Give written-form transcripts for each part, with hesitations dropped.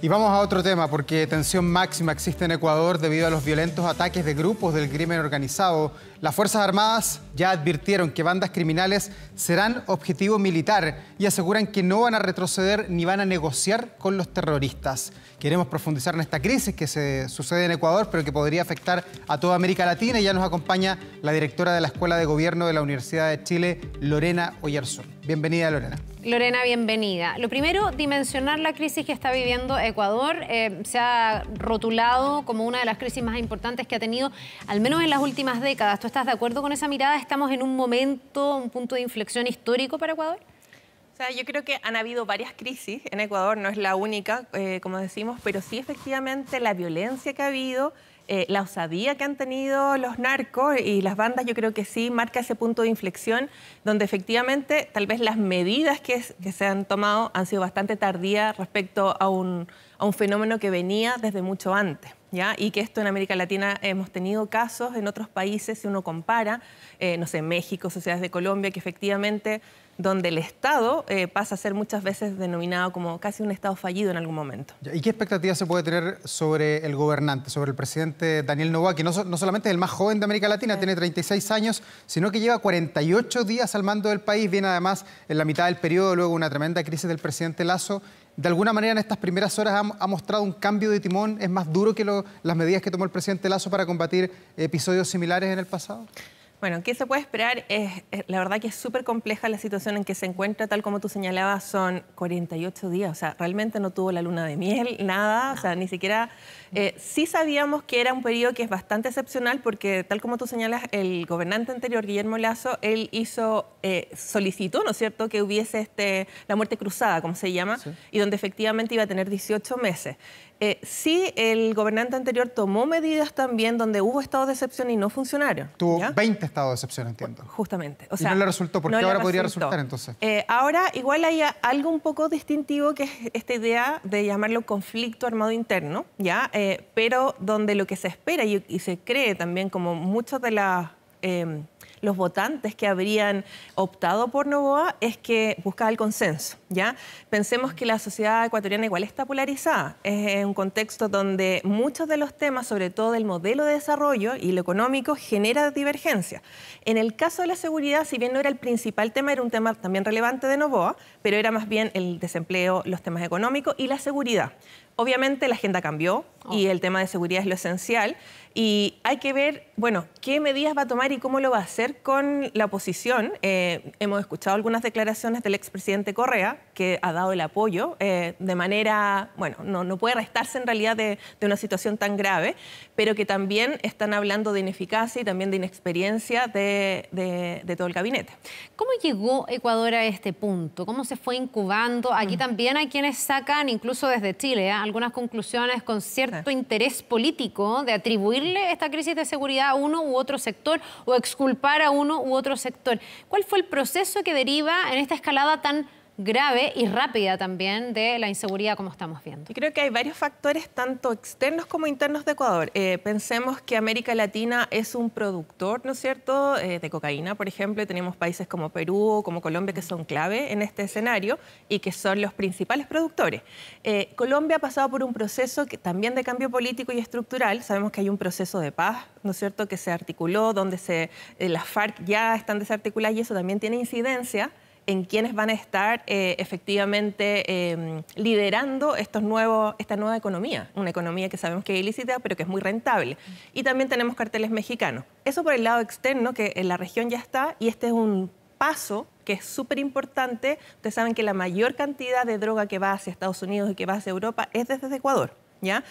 Y vamos a otro tema, porque tensión máxima existe en Ecuador debido a los violentos ataques de grupos del crimen organizado. Las Fuerzas Armadas ya advirtieron que bandas criminales serán objetivo militar y aseguran que no van a retroceder ni van a negociar con los terroristas. Queremos profundizar en esta crisis que se sucede en Ecuador, pero que podría afectar a toda América Latina. Y ya nos acompaña la directora de la Escuela de Gobierno de la Universidad de Chile, Lorena Oyarzún. Bienvenida, Lorena. Lorena, bienvenida. Lo primero, dimensionar la crisis que está viviendo Ecuador. Se ha rotulado como una de las crisis más importantes que ha tenido, al menos en las últimas décadas. ¿Tú estás de acuerdo con esa mirada? ¿Estamos en un momento, un punto de inflexión histórico para Ecuador? O sea, yo creo que han habido varias crisis en Ecuador, no es la única, como decimos, pero sí efectivamente la violencia que ha habido, la osadía que han tenido los narcos y las bandas, yo creo que sí marca ese punto de inflexión donde efectivamente tal vez las medidas que se han tomado han sido bastante tardías respecto a un fenómeno que venía desde mucho antes, ¿ya? Y que esto en América Latina hemos tenido casos en otros países, si uno compara, no sé, México, sociedades de Colombia, que efectivamente donde el Estado pasa a ser muchas veces denominado como casi un Estado fallido en algún momento. ¿Y qué expectativas se puede tener sobre el gobernante, sobre el presidente Daniel Noboa, que no solamente es el más joven de América Latina, tiene 36 años, sino que lleva 48 días al mando del país, viene además en la mitad del periodo, luego una tremenda crisis del presidente Lasso? De alguna manera en estas primeras horas ha mostrado un cambio de timón, ¿es más duro que las medidas que tomó el presidente Lasso para combatir episodios similares en el pasado? Bueno, ¿qué se puede esperar? La verdad que es súper compleja la situación en que se encuentra, tal como tú señalabas, son 48 días, o sea, realmente no tuvo la luna de miel, nada, o sea, ni siquiera... sí sabíamos que era un periodo que es bastante excepcional porque, tal como tú señalas, el gobernante anterior, Guillermo Lasso, él solicitó, ¿no es cierto?, que hubiese la muerte cruzada, como se llama, sí, y donde efectivamente iba a tener 18 meses. Sí, el gobernante anterior tomó medidas también donde hubo estados de excepción y no funcionaron. Tuvo, ¿ya?, 20 estados de excepción, entiendo. Justamente. O sea, ¿y no le resultó? ¿Por qué ahora podría resultar entonces? Ahora igual hay algo un poco distintivo, que es esta idea de llamarlo conflicto armado interno, ¿ya? Pero donde lo que se espera y se cree también, como muchos de los votantes que habrían optado por Noboa, es que buscaba el consenso, ¿ya? Pensemos que la sociedad ecuatoriana igual está polarizada. Es un contexto donde muchos de los temas, sobre todo del modelo de desarrollo y lo económico, genera divergencia. En el caso de la seguridad, si bien no era el principal tema, era un tema también relevante de Noboa, pero era más bien el desempleo, los temas económicos y la seguridad. Obviamente la agenda cambió y el tema de seguridad es lo esencial y hay que ver, bueno, qué medidas va a tomar y cómo lo va a hacer con la oposición. Hemos escuchado algunas declaraciones del expresidente Correa, que ha dado el apoyo de manera, bueno, no puede restarse en realidad de una situación tan grave, pero que también están hablando de ineficacia y también de inexperiencia de todo el gabinete. ¿Cómo llegó Ecuador a este punto? ¿Cómo se fue incubando? Aquí también hay quienes sacan, incluso desde Chile, algunas conclusiones con cierto interés político de atribuirle esta crisis de seguridad a uno u otro sector o exculpar a uno u otro sector. ¿Cuál fue el proceso que deriva en esta escalada tan grave y rápida también de la inseguridad como estamos viendo? Yo creo que hay varios factores, tanto externos como internos de Ecuador. Pensemos que América Latina es un productor, ¿no es cierto?, de cocaína, por ejemplo. Tenemos países como Perú o como Colombia que son clave en este escenario y que son los principales productores. Colombia ha pasado por un proceso también de cambio político y estructural. Sabemos que hay un proceso de paz, ¿no es cierto?, que se articuló, donde las FARC ya están desarticuladas y eso también tiene incidencia en quienes van a estar efectivamente liderando esta nueva economía, una economía que sabemos que es ilícita, pero que es muy rentable. Y también tenemos carteles mexicanos. Eso por el lado externo, que en la región ya está, y este es un paso que es súper importante. Ustedes saben que la mayor cantidad de droga que va hacia Estados Unidos y que va hacia Europa es desde Ecuador, ¿ya?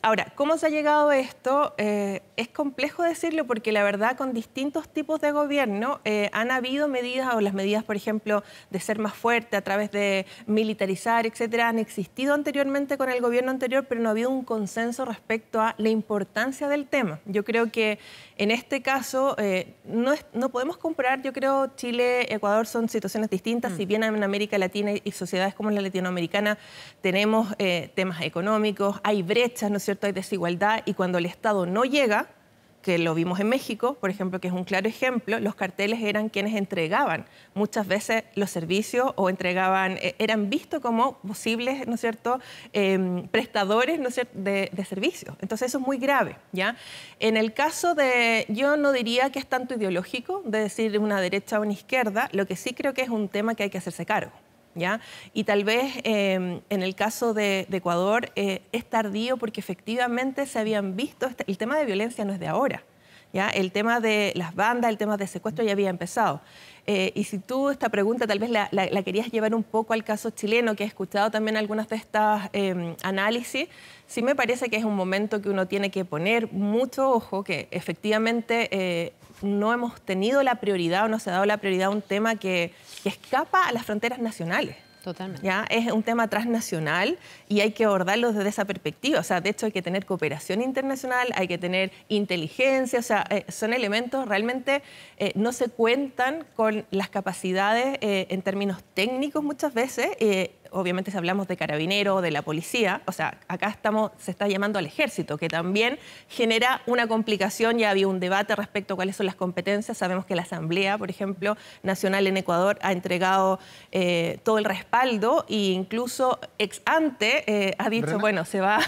Ahora, ¿cómo se ha llegado a esto? Es complejo decirlo porque la verdad con distintos tipos de gobierno han habido medidas, o las medidas, por ejemplo, de ser más fuerte a través de militarizar, etcétera, han existido anteriormente con el gobierno anterior, pero no ha habido un consenso respecto a la importancia del tema. Yo creo que en este caso no podemos comparar, yo creo, Chile, Ecuador son situaciones distintas, si bien en América Latina y sociedades como la latinoamericana tenemos temas económicos, hay brechas, ¿no es cierto?, hay desigualdad, y cuando el Estado no llega, que lo vimos en México, por ejemplo, que es un claro ejemplo, los carteles eran quienes entregaban muchas veces los servicios o eran vistos como posibles, ¿no es cierto?, prestadores, ¿no es cierto?, de servicios. Entonces eso es muy grave, ¿ya? En el caso yo no diría que es tanto ideológico, de decir una derecha o una izquierda, lo que sí creo que es un tema que hay que hacerse cargo, ¿ya? Y tal vez en el caso de Ecuador es tardío porque efectivamente se habían visto, el tema de violencia no es de ahora, ¿ya? El tema de las bandas, el tema de secuestro ya había empezado. Y si tú esta pregunta tal vez la querías llevar un poco al caso chileno, que he escuchado también algunas de estas análisis, sí me parece que es un momento que uno tiene que poner mucho ojo, que efectivamente no hemos tenido la prioridad o no se ha dado la prioridad a un tema que escapa a las fronteras nacionales. Totalmente. ¿Ya? Es un tema transnacional y hay que abordarlo desde esa perspectiva. O sea, de hecho hay que tener cooperación internacional, hay que tener inteligencia, o sea, son elementos realmente no se cuentan con las capacidades en términos técnicos muchas veces. Obviamente si hablamos de carabineros, de la policía, o sea, acá se está llamando al ejército, que también genera una complicación. Ya había un debate respecto a cuáles son las competencias. Sabemos que la Asamblea, por ejemplo, Nacional en Ecuador ha entregado todo el respaldo e incluso ex ante ha dicho, ¿Brena? Bueno, se va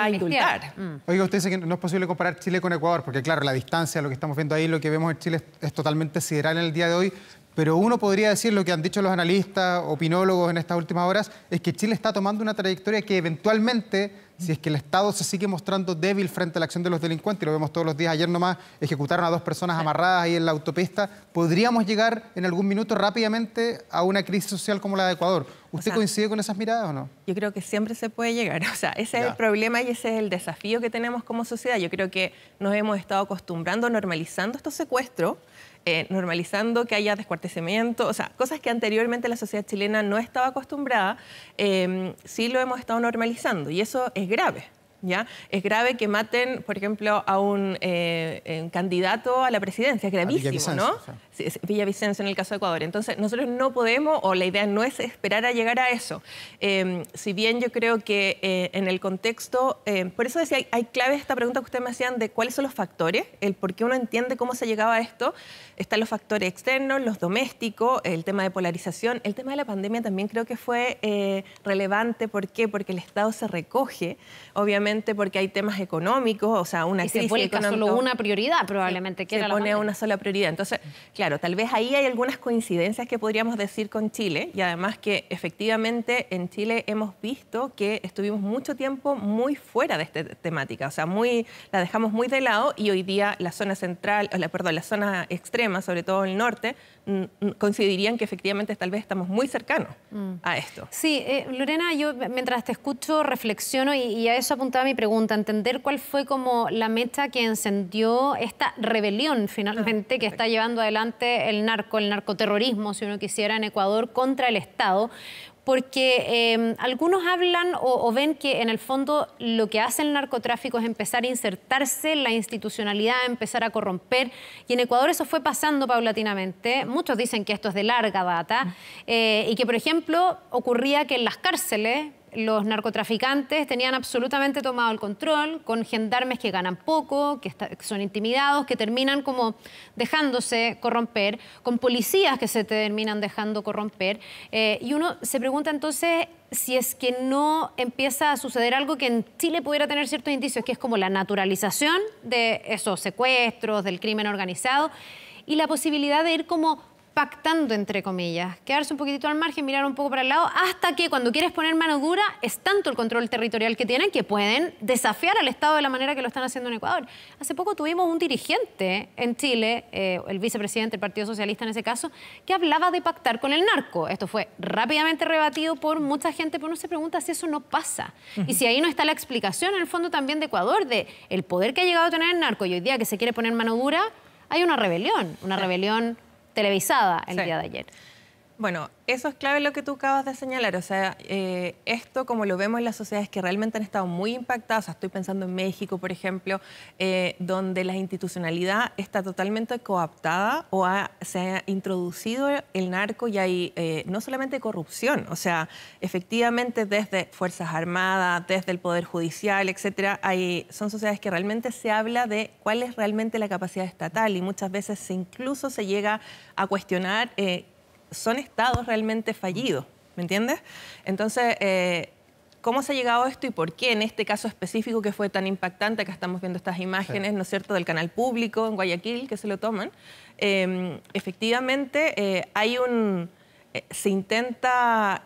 a indultar. Oiga, usted dice que no es posible comparar Chile con Ecuador, porque claro, la distancia, lo que estamos viendo ahí, lo que vemos en Chile es totalmente sideral en el día de hoy. Pero uno podría decir, lo que han dicho los analistas, opinólogos en estas últimas horas, es que Chile está tomando una trayectoria que eventualmente, si es que el Estado se sigue mostrando débil frente a la acción de los delincuentes, y lo vemos todos los días, ayer nomás ejecutaron a 2 personas amarradas ahí en la autopista, podríamos llegar en algún minuto rápidamente a una crisis social como la de Ecuador. ¿Usted coincide con esas miradas o no? Yo creo que siempre se puede llegar. O sea, ese es el problema y ese es el desafío que tenemos como sociedad. Yo creo que nos hemos estado acostumbrando, normalizando estos secuestros, normalizando que haya descuartizamiento, o sea, cosas que anteriormente la sociedad chilena no estaba acostumbrada, sí lo hemos estado normalizando y eso es grave. ¿Ya? Es grave que maten, por ejemplo, a un candidato a la presidencia, es gravísimo, ¿no? Sí, Villavicencio en el caso de Ecuador. Entonces, nosotros no podemos, o la idea no es esperar a llegar a eso. Si bien yo creo que en el contexto, por eso decía, hay clave esta pregunta que ustedes me hacían de cuáles son los factores, el por qué uno entiende cómo se llegaba a esto. Están los factores externos, los domésticos, el tema de polarización. El tema de la pandemia también creo que fue relevante. ¿Por qué? Porque el Estado se recoge, obviamente, porque hay temas económicos, o sea, una crisis económica. Se solo una prioridad, probablemente, que era la pandemia. Se pone una sola prioridad. Entonces, claro, tal vez ahí hay algunas coincidencias que podríamos decir con Chile, y además que efectivamente en Chile hemos visto que estuvimos mucho tiempo muy fuera de esta temática, o sea, la dejamos muy de lado, y hoy día la zona central, la zona extrema, sobre todo el norte, coincidirían que efectivamente tal vez estamos muy cercanos a esto. Sí, Lorena, yo mientras te escucho reflexiono y a eso apuntaba mi pregunta, entender cuál fue como la mecha que encendió esta rebelión finalmente que está llevando adelante el narcoterrorismo, si uno quisiera, en Ecuador contra el Estado. Porque algunos hablan o ven que en el fondo lo que hace el narcotráfico es empezar a insertarse en la institucionalidad, empezar a corromper, y en Ecuador eso fue pasando paulatinamente. Muchos dicen que esto es de larga data y que, por ejemplo, ocurría que en las cárceles los narcotraficantes tenían absolutamente tomado el control, con gendarmes que ganan poco, que son intimidados, que terminan como dejándose corromper, con policías que se terminan dejando corromper. Y uno se pregunta entonces si es que no empieza a suceder algo que en Chile pudiera tener ciertos indicios, que es como la naturalización de esos secuestros, del crimen organizado, y la posibilidad de ir como pactando, entre comillas, quedarse un poquitito al margen, mirar un poco para el lado, hasta que cuando quieres poner mano dura es tanto el control territorial que tienen que pueden desafiar al Estado de la manera que lo están haciendo en Ecuador. Hace poco tuvimos un dirigente en Chile, el vicepresidente del Partido Socialista en ese caso, que hablaba de pactar con el narco. Esto fue rápidamente rebatido por mucha gente, pero uno se pregunta si eso no pasa. Y si ahí no está la explicación, en el fondo también de Ecuador, de el poder que ha llegado a tener el narco, y hoy día que se quiere poner mano dura, hay una rebelión televisada el día de ayer. Bueno, eso es clave lo que tú acabas de señalar. O sea, esto como lo vemos en las sociedades que realmente han estado muy impactadas, o sea, estoy pensando en México, por ejemplo, donde la institucionalidad está totalmente cooptada o se ha introducido el narco y hay no solamente corrupción, o sea, efectivamente desde Fuerzas Armadas, desde el Poder Judicial, etcétera, son sociedades que realmente se habla de cuál es realmente la capacidad estatal y muchas veces incluso se llega a cuestionar son estados realmente fallidos, ¿me entiendes? Entonces, ¿cómo se ha llegado a esto y por qué en este caso específico que fue tan impactante? Acá estamos viendo estas imágenes, ¿no es cierto?, del canal público en Guayaquil, que se lo toman. Efectivamente, se intenta,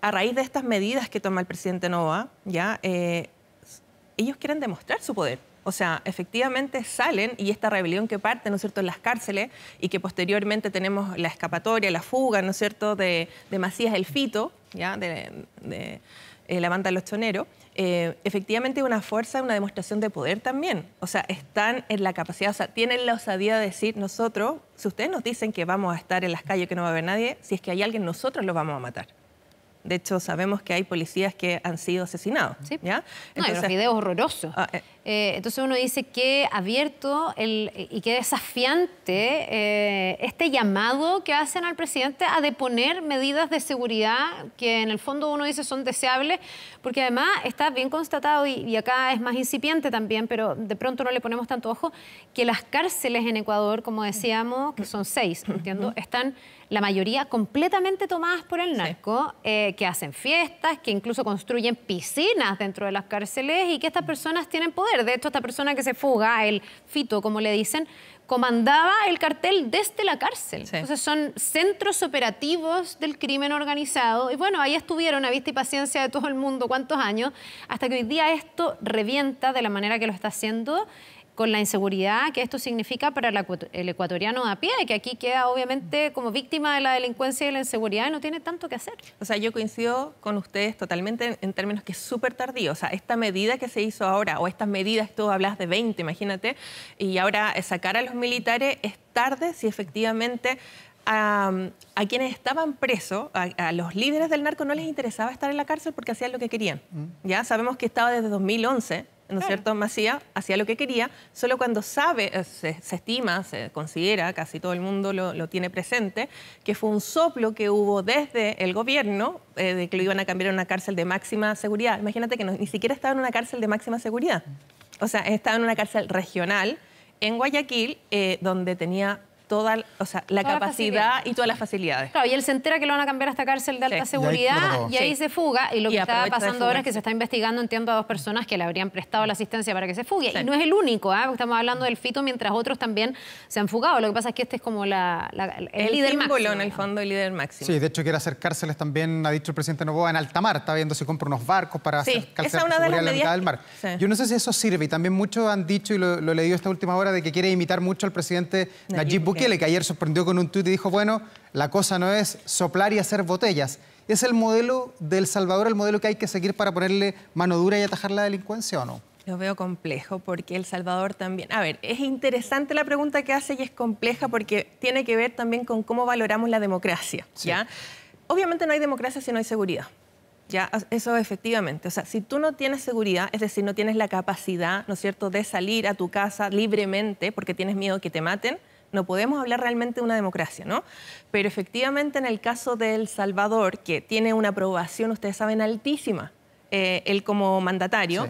a raíz de estas medidas que toma el presidente Noboa, ¿ya? Ellos quieren demostrar su poder. O sea, efectivamente salen y esta rebelión que parte, ¿no es cierto?, en las cárceles y que posteriormente tenemos la escapatoria, la fuga, ¿no es cierto?, de Macías el Fito, ¿ya?, de la banda de los choneros, efectivamente una fuerza, una demostración de poder también. O sea, están en la capacidad, o sea, tienen la osadía de decir nosotros, si ustedes nos dicen que vamos a estar en las calles, que no va a haber nadie, si es que hay alguien, nosotros lo vamos a matar. De hecho, sabemos que hay policías que han sido asesinados. Sí. ¿Ya? Entonces, hay los videos horrorosos. Entonces uno dice qué abierto y qué desafiante este llamado que hacen al presidente a deponer medidas de seguridad que en el fondo uno dice son deseables, porque además está bien constatado, y acá es más incipiente también, pero de pronto no le ponemos tanto ojo, que las cárceles en Ecuador, como decíamos, que son 6, entiendo, están la mayoría completamente tomadas por el narco, que hacen fiestas, que incluso construyen piscinas dentro de las cárceles y que estas personas tienen poder. De hecho, esta persona que se fuga, el Fito, como le dicen, comandaba el cartel desde la cárcel. Sí. Entonces son centros operativos del crimen organizado. Y bueno, ahí estuvieron a vista y paciencia de todo el mundo cuántos años, hasta que hoy día esto revienta de la manera que lo está haciendo, con la inseguridad que esto significa para el ecuatoriano a pie, que aquí queda obviamente como víctima de la delincuencia y la inseguridad y no tiene tanto que hacer. O sea, yo coincido con ustedes totalmente en términos que es súper tardío. O sea, esta medida que se hizo ahora, o estas medidas, tú hablas de 20, imagínate, y ahora sacar a los militares es tarde si efectivamente a quienes estaban presos, a los líderes del narco no les interesaba estar en la cárcel porque hacían lo que querían. Ya sabemos que estaba desde 2011, ¿no es cierto? Macías hacía lo que quería, solo cuando se estima, se considera, casi todo el mundo lo tiene presente, que fue un soplo que hubo desde el gobierno de que lo iban a cambiar a una cárcel de máxima seguridad. Imagínate que ni siquiera estaba en una cárcel de máxima seguridad. O sea, estaba en una cárcel regional en Guayaquil, donde tenía toda la capacidad y todas las facilidades. Claro, y él se entera que lo van a cambiar a esta cárcel de alta seguridad y ahí se fuga. Y lo que está pasando ahora es que se está investigando, entiendo, a 2 personas que le habrían prestado la asistencia para que se fugue. Sí. Y no es el único, estamos hablando del Fito, mientras otros también se han fugado. Lo que pasa es que este es como el líder máximo. El símbolo, en el fondo, el líder máximo. Sí, de hecho quiere hacer cárceles también, ha dicho el presidente Noboa, en alta mar. Está viendo si compra unos barcos para hacer cárceles de seguridad en la mitad del mar. Sí. Yo no sé si eso sirve. Y también muchos han dicho, y lo he leído esta última hora, de que quiere imitar mucho al presidente Nayib Bukele, que ayer sorprendió con un tuit y dijo, bueno, la cosa no es soplar y hacer botellas. ¿Es el modelo de El Salvador el modelo que hay que seguir para ponerle mano dura y atajar la delincuencia o no? Lo veo complejo porque El Salvador también... A ver, es interesante la pregunta que hace y es compleja porque tiene que ver también con cómo valoramos la democracia. Sí. ¿Ya? Obviamente no hay democracia si no hay seguridad. Ya, eso efectivamente. O sea, si tú no tienes seguridad, es decir, no tienes la capacidad, ¿no es cierto?, de salir a tu casa libremente porque tienes miedo que te maten, no podemos hablar realmente de una democracia, ¿no? Pero efectivamente en el caso de El Salvador, que tiene una aprobación, ustedes saben, altísima, él como mandatario,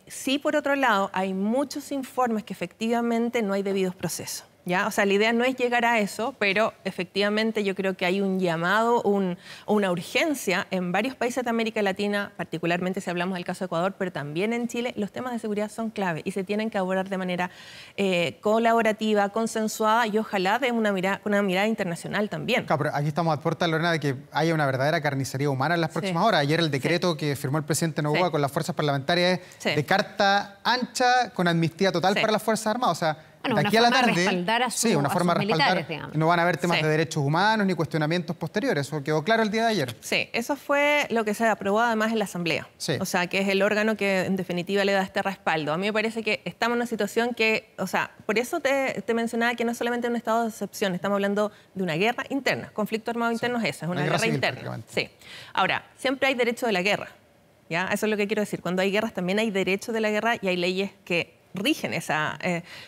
sí, por otro lado, hay muchos informes que efectivamente no hay debidos procesos. ¿Ya? O sea, la idea no es llegar a eso, pero efectivamente yo creo que hay un llamado, una urgencia en varios países de América Latina, particularmente si hablamos del caso de Ecuador, pero también en Chile, los temas de seguridad son clave y se tienen que abordar de manera colaborativa, consensuada y ojalá de una mirada internacional también. Claro, pero aquí estamos a puerta, Lorena, de que haya una verdadera carnicería humana en las próximas horas. Ayer el decreto que firmó el presidente Noboa con las fuerzas parlamentarias es de carta ancha con amnistía total para las Fuerzas Armadas. O sea, Bueno, de aquí a la tarde, respaldar a sí, una forma de respaldar, militares, digamos. no van a haber temas Sí. de derechos humanos ni cuestionamientos posteriores. Eso quedó claro el día de ayer. Sí, eso fue lo que se aprobó además en la Asamblea. Sí. O sea, que es el órgano que en definitiva le da este respaldo. A mí me parece que estamos en una situación que, o sea, por eso te mencionaba que no es solamente un estado de excepción, estamos hablando de una guerra interna. Conflicto armado interno es eso, es una guerra civil, interna. Sí. Ahora, siempre hay derecho de la guerra. ¿Ya? Eso es lo que quiero decir. Cuando hay guerras también hay derecho de la guerra y hay leyes que rigen esa...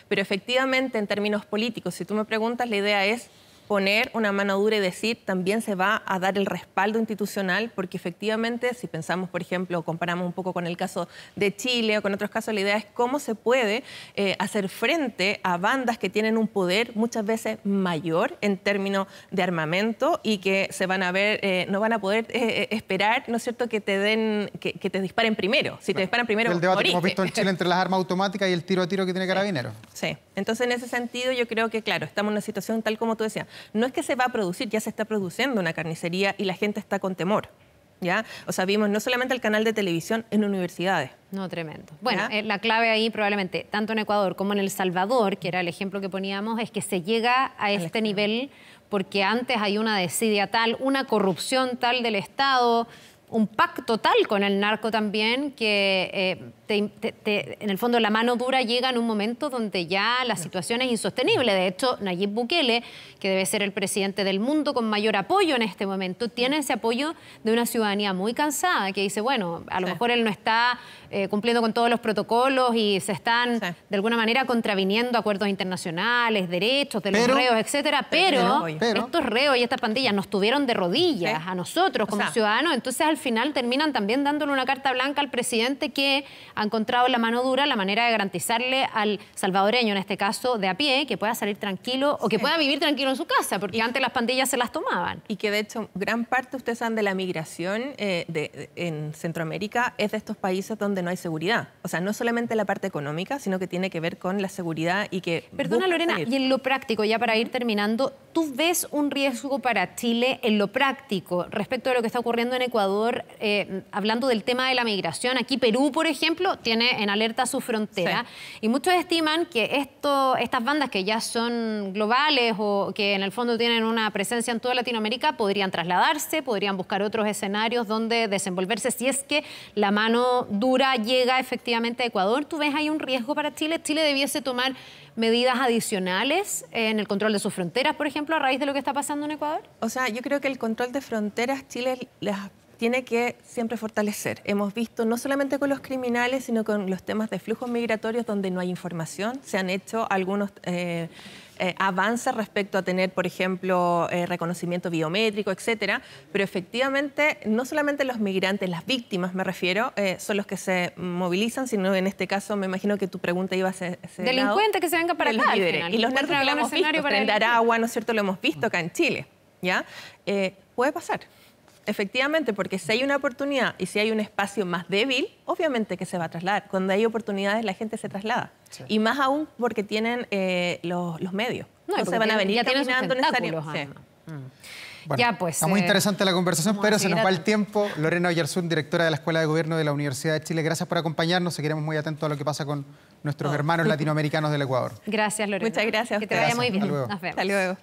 pero efectivamente, en términos políticos, si tú me preguntas, la idea es poner una mano dura y decir también se va a dar el respaldo institucional, porque efectivamente, si pensamos, por ejemplo, comparamos un poco con el caso de Chile o con otros casos, la idea es cómo se puede hacer frente a bandas que tienen un poder muchas veces mayor en términos de armamento y que se van a ver, no van a poder esperar, ¿no es cierto?, que te den, que te disparen primero. Si te disparan primero, El debate que moriste. hemos visto en Chile entre las armas automáticas y el tiro a tiro que tiene Carabineros. Sí, entonces en ese sentido yo creo que, claro, estamos en una situación tal como tú decías. No es que se va a producir, ya se está produciendo una carnicería y la gente está con temor, ¿ya? O sea, vimos no solamente el canal de televisión en universidades. No, tremendo. Bueno, la clave ahí probablemente, tanto en Ecuador como en El Salvador, que era el ejemplo que poníamos, es que se llega a este nivel porque antes hay una desidia tal, una corrupción tal del Estado, un pacto tal con el narco también, que en el fondo la mano dura llega en un momento donde ya la situación es insostenible. De hecho, Nayib Bukele, que debe ser el presidente del mundo con mayor apoyo en este momento, tiene ese apoyo de una ciudadanía muy cansada, que dice, bueno, a lo mejor él no está cumpliendo con todos los protocolos y se están de alguna manera contraviniendo acuerdos internacionales, derechos de los reos, etcétera, pero estos reos y estas pandillas nos tuvieron de rodillas a nosotros como ciudadanos, entonces al final terminan también dándole una carta blanca al presidente que ha encontrado en la mano dura la manera de garantizarle al salvadoreño, en este caso de a pie, que pueda salir tranquilo o que pueda vivir tranquilo en su casa, porque antes las pandillas se las tomaban. Y que de hecho gran parte, ustedes saben, de la migración en Centroamérica es de estos países donde no hay seguridad. O sea, no solamente la parte económica, sino que tiene que ver con la seguridad y que... Perdona, Lorena, y en lo práctico, ya para ir terminando, ¿tú ves un riesgo para Chile en lo práctico respecto de lo que está ocurriendo en Ecuador, hablando del tema de la migración? Aquí Perú, por ejemplo, tiene en alerta su frontera y muchos estiman que estas bandas que ya son globales o que en el fondo tienen una presencia en toda Latinoamérica podrían trasladarse, podrían buscar otros escenarios donde desenvolverse si es que la mano dura llega efectivamente a Ecuador. ¿Tú ves ahí un riesgo para Chile? ¿Chile debiese tomar medidas adicionales en el control de sus fronteras, por ejemplo, a raíz de lo que está pasando en Ecuador? O sea, yo creo que el control de fronteras Chile las tiene que siempre fortalecer. Hemos visto no solamente con los criminales, sino con los temas de flujos migratorios donde no hay información. Se han hecho algunos avances respecto a tener, por ejemplo, reconocimiento biométrico, etcétera. Pero efectivamente, no solamente los migrantes, las víctimas, me refiero, son los que se movilizan, sino en este caso, me imagino que tu pregunta iba a ser... Delincuentes que se vengan para acá. Y los narcos lo hemos visto, Tren de Aragua, ¿no es cierto? Lo hemos visto acá en Chile, ¿ya? Puede pasar. Efectivamente, porque si hay una oportunidad y si hay un espacio más débil, obviamente que se va a trasladar. Cuando hay oportunidades, la gente se traslada. Sí. Y más aún porque tienen los medios. No se van a venir caminando necesariamente. Bueno, ya, pues, está muy interesante la conversación, pero se nos va el tiempo. Lorena Oyarzún, directora de la Escuela de Gobierno de la Universidad de Chile, gracias por acompañarnos. Seguiremos muy atentos a lo que pasa con nuestros hermanos latinoamericanos del Ecuador. Gracias, Lorena. Muchas gracias. Que te vaya muy bien. Hasta luego. Nos vemos. Hasta luego.